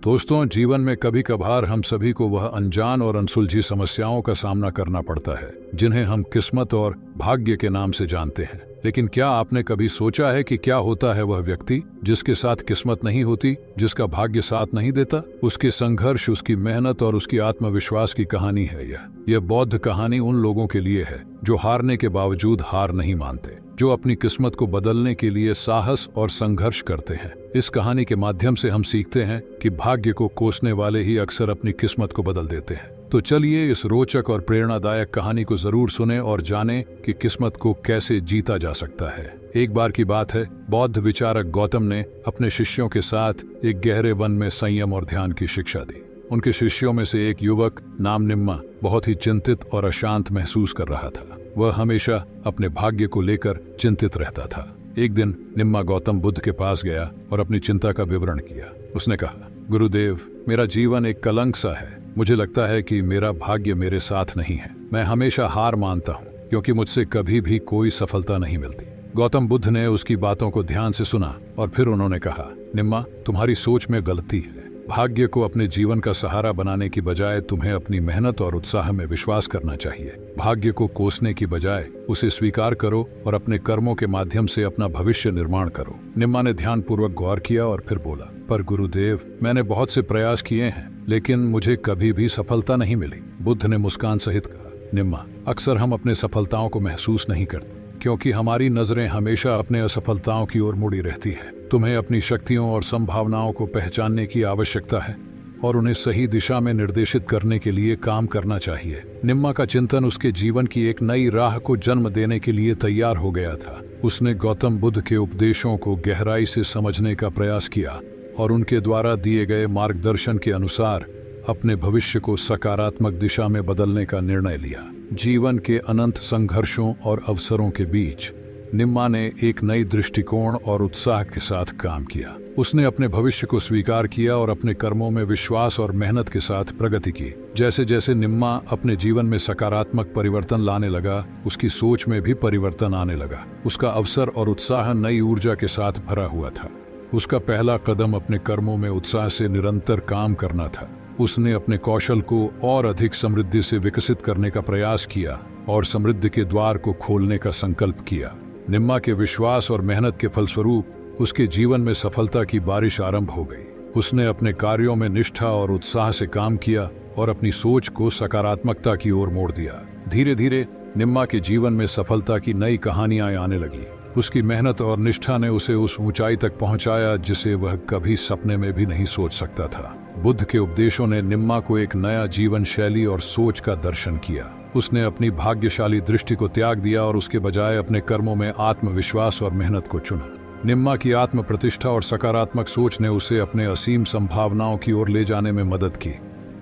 दोस्तों, जीवन में कभी कभार हम सभी को वह अनजान और अनसुलझी समस्याओं का सामना करना पड़ता है जिन्हें हम किस्मत और भाग्य के नाम से जानते हैं। लेकिन क्या आपने कभी सोचा है कि क्या होता है वह व्यक्ति जिसके साथ किस्मत नहीं होती, जिसका भाग्य साथ नहीं देता? उसके संघर्ष, उसकी मेहनत और उसकी आत्मविश्वास की कहानी है यह बौद्ध कहानी उन लोगों के लिए है जो हारने के बावजूद हार नहीं मानते, जो अपनी किस्मत को बदलने के लिए साहस और संघर्ष करते हैं। इस कहानी के माध्यम से हम सीखते हैं कि भाग्य को कोसने वाले ही अक्सर अपनी किस्मत को बदल देते हैं। तो चलिए इस रोचक और प्रेरणादायक कहानी को जरूर सुने और जानें कि किस्मत को कैसे जीता जा सकता है। एक बार की बात है, बौद्ध विचारक गौतम ने अपने शिष्यों के साथ एक गहरे वन में संयम और ध्यान की शिक्षा दी। उनके शिष्यों में से एक युवक नाम निम्मा बहुत ही चिंतित और अशांत महसूस कर रहा था। वह हमेशा अपने भाग्य को लेकर चिंतित रहता था। एक दिन निम्मा गौतम बुद्ध के पास गया और अपनी चिंता का विवरण किया। उसने कहा, गुरुदेव, मेरा जीवन एक कलंक सा है। मुझे लगता है कि मेरा भाग्य मेरे साथ नहीं है। मैं हमेशा हार मानता हूँ क्योंकि मुझसे कभी भी कोई सफलता नहीं मिलती। गौतम बुद्ध ने उसकी बातों को ध्यान से सुना और फिर उन्होंने कहा, निम्मा, तुम्हारी सोच में गलती है। भाग्य को अपने जीवन का सहारा बनाने की बजाय तुम्हें अपनी मेहनत और उत्साह में विश्वास करना चाहिए। भाग्य को कोसने की बजाय उसे स्वीकार करो और अपने कर्मों के माध्यम से अपना भविष्य निर्माण करो। निम्मा ने ध्यानपूर्वक गौर किया और फिर बोला, पर गुरुदेव, मैंने बहुत से प्रयास किए हैं लेकिन मुझे कभी भी सफलता नहीं मिली। बुद्ध ने मुस्कान सहित कहा, निम्मा, अक्सर हम अपने सफलताओं को महसूस नहीं करते क्योंकि हमारी नजरें हमेशा अपने असफलताओं की ओर मुड़ी रहती है। तुम्हें अपनी शक्तियों और संभावनाओं को पहचानने की आवश्यकता है और उन्हें सही दिशा में निर्देशित करने के लिए काम करना चाहिए। निम्मा का चिंतन उसके जीवन की एक नई राह को जन्म देने के लिए तैयार हो गया था। उसने गौतम बुद्ध के उपदेशों को गहराई से समझने का प्रयास किया और उनके द्वारा दिए गए मार्गदर्शन के अनुसार अपने भविष्य को सकारात्मक दिशा में बदलने का निर्णय लिया। जीवन के अनंत संघर्षों और अवसरों के बीच निम्मा ने एक नई दृष्टिकोण और उत्साह के साथ काम किया। उसने अपने भविष्य को स्वीकार किया और अपने कर्मों में विश्वास और मेहनत के साथ प्रगति की। जैसे जैसे निम्मा अपने जीवन में सकारात्मक परिवर्तन लाने लगा, उसकी सोच में भी परिवर्तन आने लगा। उसका अवसर और उत्साह नई ऊर्जा के साथ भरा हुआ था। उसका पहला कदम अपने कर्मों में उत्साह से निरंतर काम करना था। उसने अपने कौशल को और अधिक समृद्धि से विकसित करने का प्रयास किया और समृद्धि के द्वार को खोलने का संकल्प किया। निम्मा के विश्वास और मेहनत के फलस्वरूप उसके जीवन में सफलता की बारिश आरंभ हो गई। उसने अपने कार्यों में निष्ठा और उत्साह से काम किया और अपनी सोच को सकारात्मकता की ओर मोड़ दिया। धीरे धीरे निम्मा के जीवन में सफलता की नई कहानियां आने लगी। उसकी मेहनत और निष्ठा ने उसे उस ऊंचाई तक पहुंचाया जिसे वह कभी सपने में भी नहीं सोच सकता था। बुद्ध के उपदेशों ने निम्मा को एक नया जीवन शैली और सोच का दर्शन किया। उसने अपनी भाग्यशाली दृष्टि को त्याग दिया और उसके बजाय अपने कर्मों में आत्मविश्वास और मेहनत को चुना। निम्मा की आत्म प्रतिष्ठा और सकारात्मक सोच ने उसे अपने असीम संभावनाओं की ओर ले जाने में मदद की।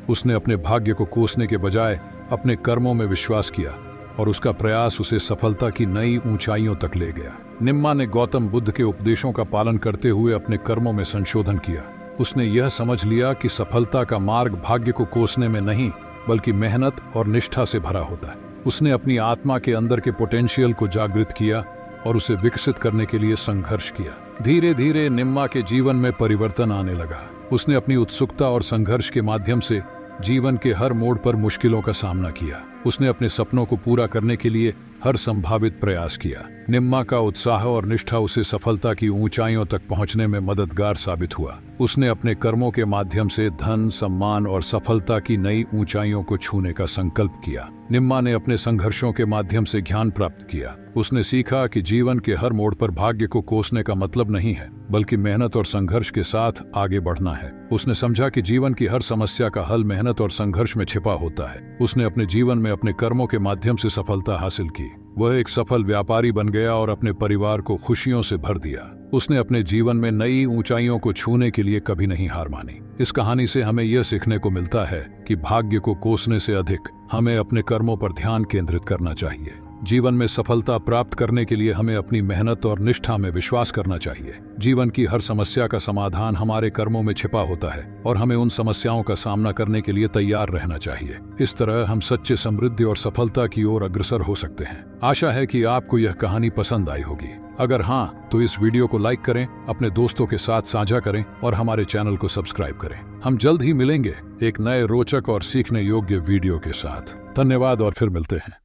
उसने अपने भाग्य को कोसने के बजाय अपने कर्मों में विश्वास किया और उसका प्रयास उसे सफलता की नई ऊंचाइयों तक ले गया। निम्मा ने गौतम बुद्ध के उपदेशों का पालन करते हुए अपने कर्मों में संशोधन किया। उसने यह समझ लिया कि सफलता का मार्ग भाग्य को कोसने में नहीं बल्कि मेहनत और निष्ठा से भरा होता है। उसने अपनी आत्मा के अंदर के पोटेंशियल को जागृत किया और उसे विकसित करने के लिए संघर्ष किया। धीरे धीरे निम्मा के जीवन में परिवर्तन आने लगा। उसने अपनी उत्सुकता और संघर्ष के माध्यम से जीवन के हर मोड़ पर मुश्किलों का सामना किया। उसने अपने सपनों को पूरा करने के लिए हर संभावित प्रयास किया। निम्मा का उत्साह और निष्ठा उसे सफलता की ऊंचाइयों तक पहुंचने में मददगार साबित हुआ। उसने अपने कर्मों के माध्यम से धन, सम्मान और सफलता की नई ऊंचाइयों को छूने का संकल्प किया। निम्मा ने अपने संघर्षों के माध्यम से ज्ञान प्राप्त किया। उसने सीखा कि जीवन के हर मोड़ पर भाग्य को कोसने का मतलब नहीं है बल्कि मेहनत और संघर्ष के साथ आगे बढ़ना है। उसने समझा कि जीवन की हर समस्या का हल मेहनत और संघर्ष में छिपा होता है। उसने अपने जीवन में अपने कर्मों के माध्यम से सफलता हासिल की। वह एक सफल व्यापारी बन गया और अपने परिवार को खुशियों से भर दिया। उसने अपने जीवन में नई ऊंचाइयों को छूने के लिए कभी नहीं हार मानी। इस कहानी से हमें यह सीखने को मिलता है कि भाग्य को कोसने से अधिक हमें अपने कर्मों पर ध्यान केंद्रित करना चाहिए। जीवन में सफलता प्राप्त करने के लिए हमें अपनी मेहनत और निष्ठा में विश्वास करना चाहिए। जीवन की हर समस्या का समाधान हमारे कर्मों में छिपा होता है और हमें उन समस्याओं का सामना करने के लिए तैयार रहना चाहिए। इस तरह हम सच्चे समृद्धि और सफलता की ओर अग्रसर हो सकते हैं। आशा है कि आपको यह कहानी पसंद आई होगी। अगर हाँ, तो इस वीडियो को लाइक करें, अपने दोस्तों के साथ साझा करें और हमारे चैनल को सब्सक्राइब करें। हम जल्द ही मिलेंगे एक नए रोचक और सीखने योग्य वीडियो के साथ। धन्यवाद और फिर मिलते हैं।